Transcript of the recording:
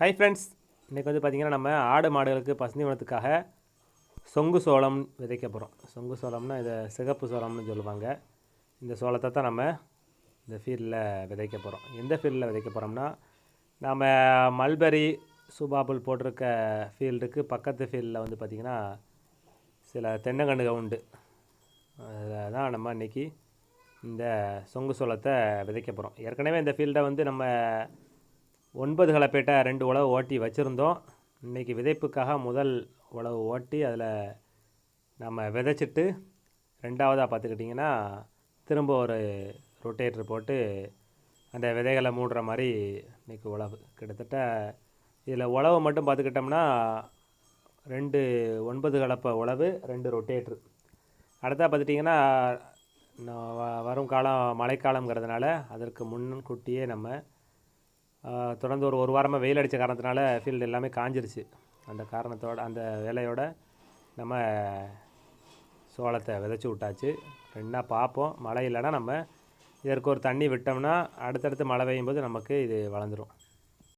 Hi friends, இன்றைக்கி வந்து பார்த்திங்கன்னா நம்ம ஆடு மாடுகளுக்கு பசுந்தீவனத்துக்காக சொங்கு சோளம் விதைக்க போகிறோம். சொங்கு சோளம்னா இதை சிகப்பு சோளம்னு சொல்லுவாங்க. இந்த சோளத்தை தான் நம்ம இந்த ஃபீல்டில் விதைக்க போகிறோம். எந்த ஃபீல்டில் விதைக்க போகிறோம்னா, நம்ம மல்பெரி சூபாபுல் போட்டிருக்க ஃபீல்டுக்கு பக்கத்து ஃபீல்டில் வந்து பார்த்திங்கன்னா சில தென்னங்கன்றுகள் உண்டு. அதில் தான் நம்ம இன்றைக்கி இந்த சொங்கு சோளத்தை விதைக்க போகிறோம். ஏற்கனவே இந்த ஃபீல்டை வந்து நம்ம 9 கலப்பேட்டை 2 உழவு ஓட்டி வச்சுருந்தோம். இன்றைக்கி விதைப்புக்காக முதல் உழவு ஓட்டி அதில் நம்ம விதைச்சிட்டு, ரெண்டாவதாக பார்த்துக்கிட்டிங்கன்னா திரும்ப ஒரு ரொட்டேட்ரு போட்டு அந்த விதைகளை மூடுற மாதிரி இன்றைக்கி உழவு. கிட்டத்தட்ட இதில் உழவு மட்டும் பார்த்துக்கிட்டோம்னா 9 கலப்பை உழவு 2 ரொட்டேட்ரு. அடுத்தா பார்த்துட்டிங்கன்னா வரும் காலம் மழைக்காலங்கிறதுனால அதற்கு முன்கூட்டியே நம்ம தொடர்ந்து ஒரு வாரமாக வெயில் அடித்த காரணத்தினால ஃபீல்டு எல்லாமே காஞ்சிருச்சு. அந்த காரணத்தோட அந்த வேலையோட நம்ம சோளத்தை விதைச்சி விட்டாச்சு. ரெண்டா பார்ப்போம். மழை இல்லைன்னா நம்ம இதற்கு ஒரு தண்ணி விட்டோம்னா அடுத்தடுத்து மழை பெய்யும்போது நமக்கு இது வளர்ந்துடும்.